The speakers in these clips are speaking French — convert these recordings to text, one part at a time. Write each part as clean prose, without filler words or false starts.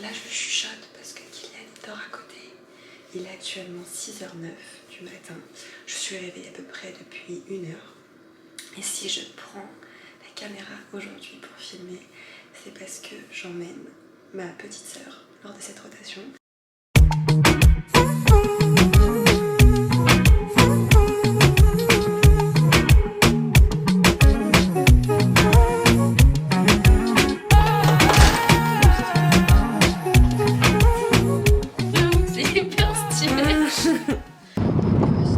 Là je chuchote parce que Kylian dort à côté. Il est actuellement 6h09 du matin. Je suis réveillée à peu près depuis 1 heure. Et si je prends la caméra aujourd'hui pour filmer, c'est parce que j'emmène ma petite sœur lors de cette rotation.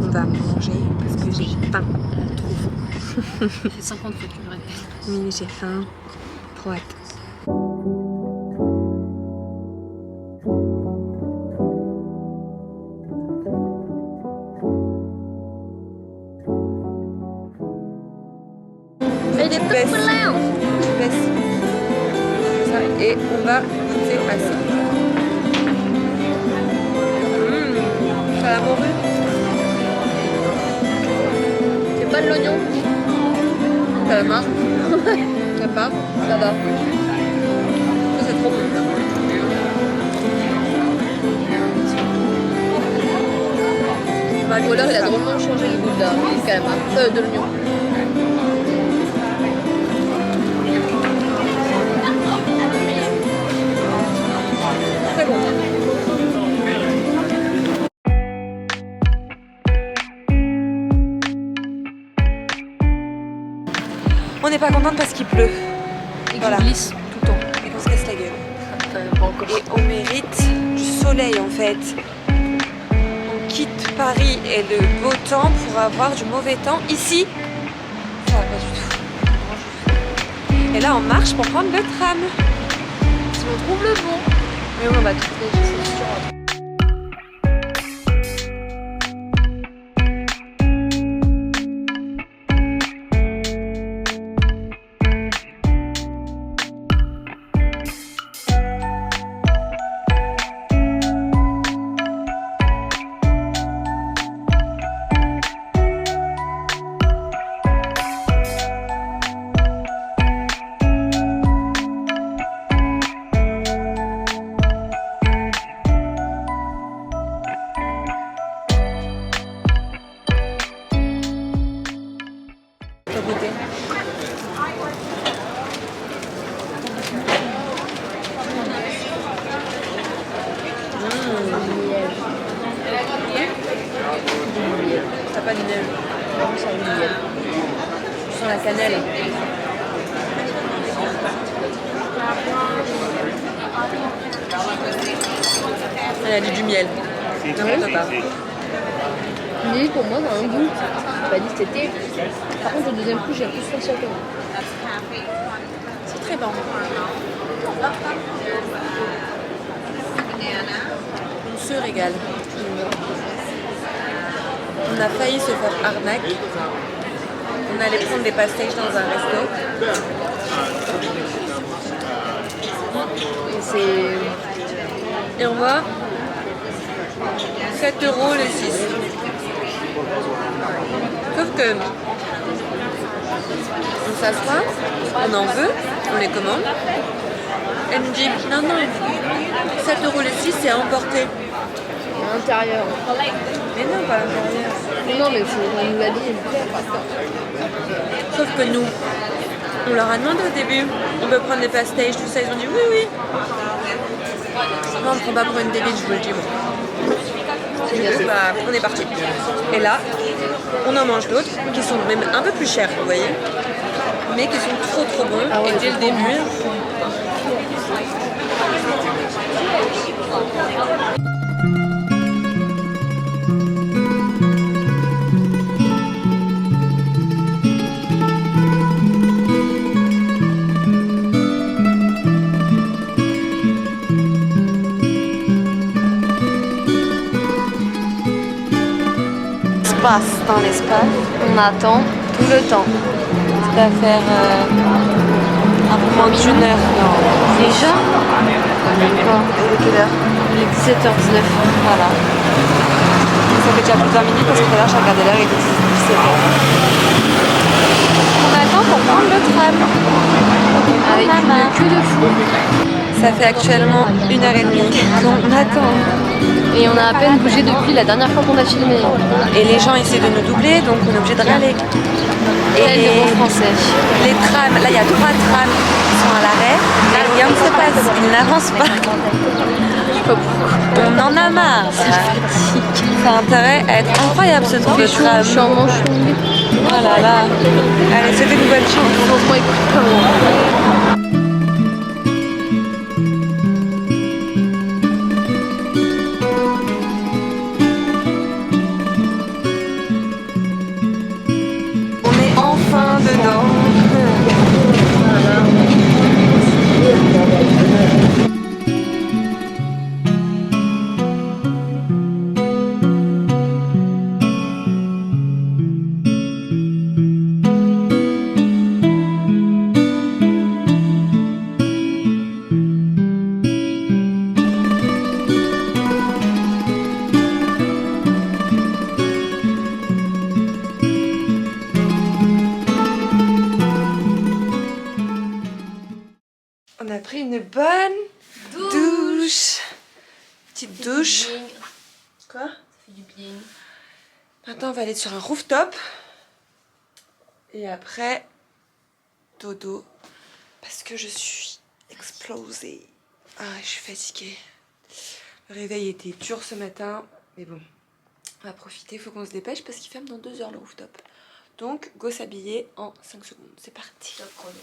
On va manger parce que j'ai faim. Ça fait 50 fois que tu me répètes. Oui, j'ai faim. Trop hâte. Et on va goûter à ça. Ça a mordu. C'est pas de l'oignon. Ça marche. Ça part. Ça va. Ça c'est trop bon. Ou alors il a drôlement changé le goût de la calamar. De l'oignon. Très bon. On n'est pas contente parce qu'il pleut. Et Voilà. qu'on glisse tout le temps. Et qu'on se casse la gueule. Pas encore. Et on mérite du soleil en fait. On quitte Paris et le beau temps pour avoir du mauvais temps ici. Ça va pas du tout. Et là on marche pour prendre le tram. Si on trouve le bon. Mais on va tout faire, c'est sûr. T'as pas de miel. Ça a du miel. Je sens la cannelle. Elle a dit du miel. N'importe pas. Mais pour moi, ça a un goût. J'ai pas dit que c'était. Par contre, au deuxième coup, j'ai plus senti la cannelle. C'est très bon. On se régale. On a failli se faire arnaque. On allait prendre des pastéis dans un resto. Et on voit 7 € les 6. Sauf que on s'assoit, on en veut, on les commande. Elle nous dit non, 7 € les 6 c'est à emporter. À l'intérieur. Mais non, pas à l'intérieur. Non, mais on nous l'a dit. Sauf que nous, on leur a demandé au début, on veut prendre des pastéis, tout ça, ils ont dit oui. Non, on ne prend pas pour une débile, je vous le dis. Bon. Du coup, bah, on est parti. Et là, on en mange d'autres qui sont même un peu plus chers, vous voyez, mais qui sont trop bons. Ah ouais, et dès le début, Dans l'espace, on attend tout le temps. ça va faire un peu moins d'1 heure. Déjà Il est quelle heure? Il est 17h19. Voilà. Ça fait déjà plus d'20 minutes parce que tout à l'heure j'ai regardé l'heure, il était 17h. On attend pour prendre le tram. Avec une queue de fou. Ça fait actuellement 1h30 qu'on attend. Et on a à peine bougé depuis la dernière fois qu'on a filmé. Et les gens essaient de nous doubler, donc on est obligé de râler. Et les bons français. Les trams, là il y a 3 trams qui sont à l'arrêt, mais rien ne se passe, ils n'avancent pas. Je sais pas pourquoi. On en a marre. Ça a intérêt à être incroyable ce truc de tram. Je suis en manche longue. Oh là là. Allez, c'était une bonne chance. Franchement, écoute comment. On est enfin dedans. On a pris une bonne douche. Petite douche. Quoi? Ça fait du bien. Maintenant on va aller sur un rooftop. Et après, dodo. Parce que je suis explosée. Ah, je suis fatiguée. Le réveil était dur ce matin. Mais bon, on va profiter. Il faut qu'on se dépêche parce qu'il ferme dans 2 heures le rooftop. Donc, go s'habiller en 5 secondes. C'est parti. Top chrono.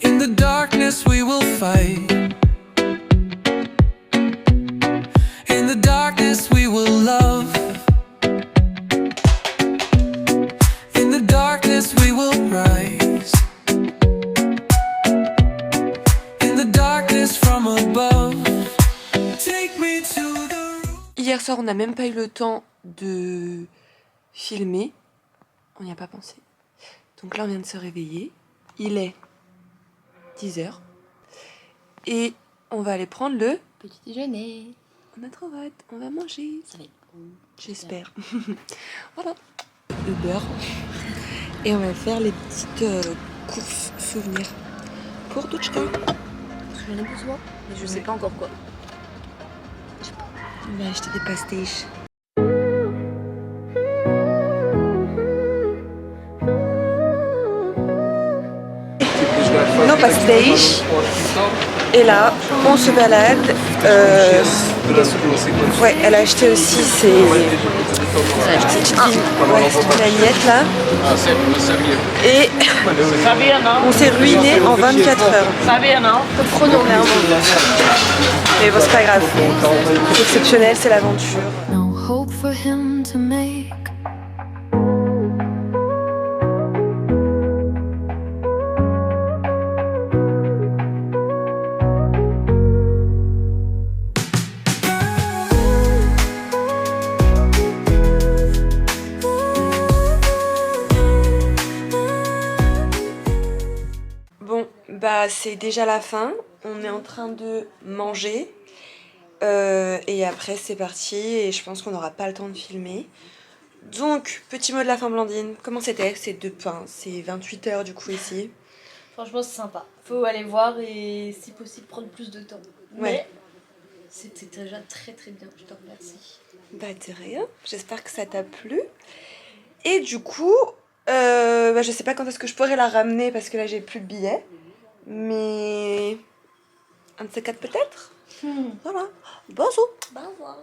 In the darkness we will fight. In the darkness we will love. In the darkness we will rise. In the darkness from above. Take me to the roof. Hier soir, on n'a même pas eu le temps de filmer. On n'y a pas pensé. Donc là, on vient de se réveiller. Il est 10h. Et on va aller prendre le... Petit déjeuner. On a trop hâte, on va manger. Ça va être bon. J'espère. Voilà. Le beurre. Et on va faire les petites courses souvenirs pour Douchka. J'en ai besoin. Mais je sais pas encore quoi. On va acheter des pastéis. Nos pastéis. Et là, on se balade. Ouais, elle a acheté aussi ses petites vignettes là. Et on s'est ruiné en 24 heures. Top chrono, clairement. Mais bon, c'est pas grave. C'est exceptionnel, c'est l'aventure. No hope for him to make. Bon, bah c'est déjà la fin. On est en train de manger. Et après c'est parti. Et je pense qu'on n'aura pas le temps de filmer. Donc, petit mot de la fin, Blandine. Comment c'était? C'est 28 heures du coup ici. Franchement, c'est sympa. Faut aller voir et si possible prendre plus de temps. Ouais. Mais c'était déjà très très bien. Je te remercie. Bah de rien. J'espère que ça t'a plu. Et du coup, bah, je sais pas quand est-ce que je pourrais la ramener parce que là j'ai plus de billets. Mais un de ces quatre peut-être. Voilà. Bonjour. Au revoir.